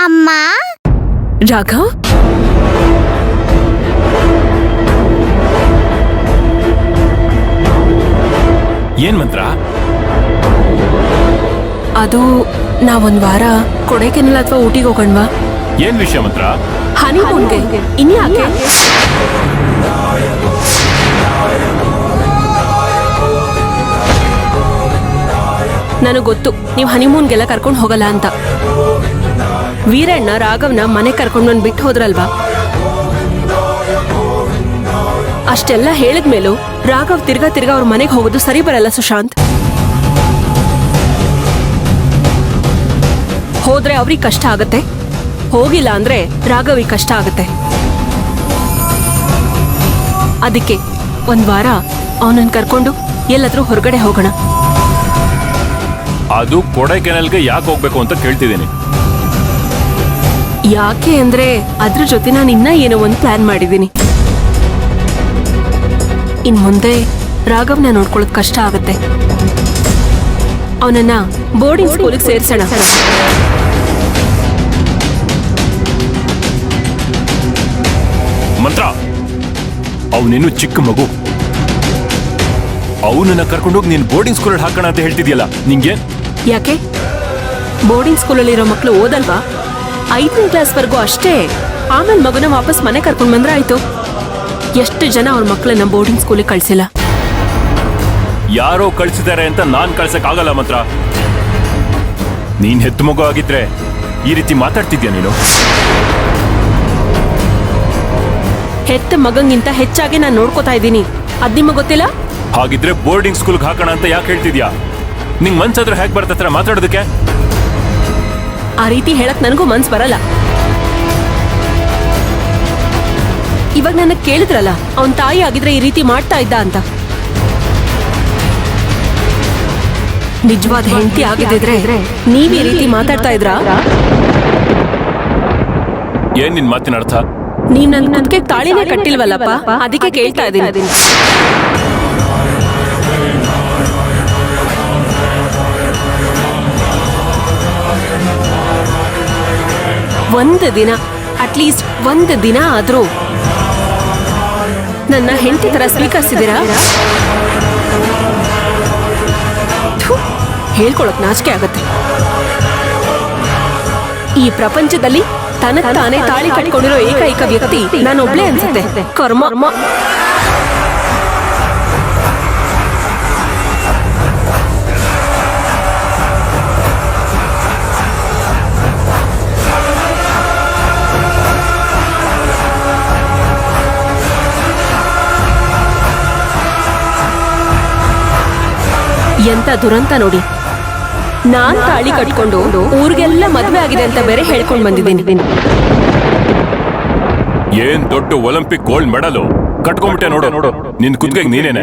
ಅಮ್ಮ ರಾಘವ್, ಏನ್ ಮಂತ್ರ? ಅದು ನಾವೊಂದ್ ವಾರ ಕೊಡೈಕೆನಲ್ ಅಥವಾ ಊಟಿಗೆ ಹೋಗೋಣವಾ? ಏನ್ ವಿಷಯ ಮಂತ್ರ? ಹನಿಮೂನ್ಗೆ. ಇನ್ಯಾಕೆ? ನನಗ್ ಗೊತ್ತು ನೀವು ಹನಿಮೂನ್ಗೆಲ್ಲ ಕರ್ಕೊಂಡು ಹೋಗಲ್ಲ ಅಂತ. ವೀರಣ್ಣ ರಾಘವ್ನ ಮನೆ ಕರ್ಕೊಂಡು ಬಂದು ಬಿಟ್ಟು ಹೋದ್ರಲ್ವಾ? ಅಷ್ಟೆಲ್ಲ ಹೇಳಿದ್ಮೇಲೂ ರಾಘವ್ ತಿರ್ಗಾ ಅವ್ರ ಮನೆಗೆ ಹೋಗೋದು ಸರಿ ಬರಲ್ಲ ಸುಶಾಂತ್. ಹೋದ್ರೆ ಅವ್ರಿಗೆ ಕಷ್ಟ ಆಗತ್ತೆ, ಹೋಗಿಲ್ಲ ಅಂದ್ರೆ ರಾಘವಿಗೆ ಕಷ್ಟ ಆಗತ್ತೆ. ಅದಕ್ಕೆ ಒಂದ್ ವಾರ ಅವನನ್ನ ಕರ್ಕೊಂಡು ಎಲ್ಲಾದ್ರೂ ಹೊರಗಡೆ ಹೋಗೋಣ. ಅದು ಕೊಡೈಕೆನಾಲ್ಗೆ ಯಾಕೆ ಹೋಗ್ಬೇಕು ಅಂತ ಕೇಳ್ತಿದ್ದೀನಿ. ಯಾಕೆ ಅಂದ್ರೆ ಅದ್ರ ಜೊತೆ ನಾನು ಇನ್ನ ಏನೋ ಒಂದು ಪ್ಲಾನ್ ಮಾಡಿದ್ದೀನಿ. ಇನ್ ಮುಂದೆ ರಾಘವ್ನ ನೋಡ್ಕೊಳ್ಳೋದು ಕಷ್ಟ ಆಗತ್ತೆ. ಅವನನ್ನ ಬೋರ್ಡಿಂಗ್ ಸ್ಕೂಲಿಗೆ ಸೇರ್ಸೋಣ. ಮಂತ್ರ, ಅವನಿನ್ನು ಚಿಕ್ಕ ಮಗು. ಅವನನ್ನ ಕರ್ಕೊಂಡೋಗಿ ನೀನ್ ಬೋರ್ಡಿಂಗ್ ಸ್ಕೂಲ್ ಹಾಕೋಣ ಅಂತ ಹೇಳ್ತಿದ್ಯಲ್ಲ, ನಿಂಗೆ? ಯಾಕೆ? ಬೋರ್ಡಿಂಗ್ ಸ್ಕೂಲಲ್ಲಿರೋ ಮಕ್ಕಳು ಓದಲ್ವಾ? 5ನೇ ಕ್ಲಾಸ್ವರೆಗೂ ಅಷ್ಟೇ. ಆಮೇಲೆ ಮಗುನ ವಾಪಸ್ ಮನೆ ಕರ್ಕೊಂಡ್ ಬಂದ್ರೆ ಆಯ್ತು. ಎಷ್ಟು ಜನ ಅವ್ರ ಮಕ್ಕಳನ್ನ ಬೋರ್ಡಿಂಗ್ ಸ್ಕೂಲಿಗೆ ಕಳ್ಸಿಲ್ಲ. ಯಾರೋ ಕಳ್ಸಿದ್ದಾರೆ ಅಂತ ನಾನ್ ಕಳ್ಸಕ್ ಆಗಲ್ಲ ಮಂತ್ರ. ನೀನ್ ಹೆತ್ತು ಮಗು ಆಗಿದ್ರೆ ಈ ರೀತಿ ಮಾತಾಡ್ತಿದ್ಯಾ ನೀನು? ಹೆತ್ತ ಮಗಂಗಿಂತ ಹೆಚ್ಚಾಗಿ ನಾನು ನೋಡ್ಕೋತಾ ಇದ್ದೀನಿ. ಅದ್ ನಿಮಗೆ ಗೊತ್ತಿಲ್ಲ? ಹಾಗಿದ್ರೆ ಬೋರ್ಡಿಂಗ್ ಸ್ಕೂಲ್ಗೆ ಹಾಕೋಣ ಅಂತ ಯಾಕೆ ಹೇಳ್ತಿದ್ಯಾ? ನಿಂಗ್ ಮನ್ಸಾದ್ರೂ ಹೇಗೆ ಬರ್ತತ್ರ ಮಾತಾಡೋದಕ್ಕೆ? ಆ ರೀತಿ ಹೇಳಕ್ ನನಗೂ ಮನ್ಸ್ ಬರಲ್ಲ. ಇವಾಗ ನನ್ನ ಕೇಳಿದ್ರಲ್ಲ, ಅವನ್ ತಾಯಿ ಆಗಿದ್ರೆ ಈ ರೀತಿ ಮಾಡ್ತಾ ಇದ್ದ ಅಂತ. ನಿಜವಾದ ಹೆಂಡತಿ ಆಗಿದ್ರೆ ನೀವ್ ಈ ರೀತಿ ಮಾತಾಡ್ತಾ ಇದ್ರಾ? ಏನ್ ನಿನ್ ಮಾತಿನ ಅರ್ಥ? ನೀವ್ ನನ್ ಕುತ್ತಿಗೆ ತಾಳಿನೇ ಕಟ್ಟಿಲ್ವಲ್ಲಪ್ಪ, ಅದಕ್ಕೆ ಕೇಳ್ತಾ ಇದ್ದೀನಿ. ಒಂದು ದಿನ, ಅಟ್ಲೀಸ್ಟ್ ಒಂದು ದಿನ ಆದ್ರೂ ನನ್ನ ಹೆಂಡತಿ ತರ ಸ್ವೀಕರಿಸಿದಿರಾ? ಹೇಳ್ಕೊಳಕ್ ನಾಚಿಕೆ ಆಗತ್ತೆ. ಈ ಪ್ರಪಂಚದಲ್ಲಿ ತನಗ್ ತಾನೇ ತಾಳಿ ಕಟ್ಕೊಂಡಿರೋ ಏಕೈಕ ವ್ಯಕ್ತಿ ನಾನೊಬ್ಳೇ ಅನ್ಸುತ್ತೆ. ಕರ್ಮ. ಎಂತ ದುರಂತ ನೋಡಿ. ನಾನ್ ತಾಳಿ ಕಟ್ಕೊಂಡು ಊರಿಗೆಲ್ಲ ಮದ್ವೆ ಆಗಿದೆ ಅಂತ ಬೇರೆ ಹೇಳ್ಕೊಂಡ್ ಬಂದಿದ್ದೀನಿ. ಏನ್ ದೊಡ್ಡ ಒಲಿಂಪಿಕ್ ಗೋಲ್ಡ್ ಮೆಡಲ್ ಕಟ್ಕೊಂಡ್ಬಿಟ್ಟೆ ನೋಡು. ನಿನ್ ಕುತ್ತಿಗೆ ನೀನೇನೆ.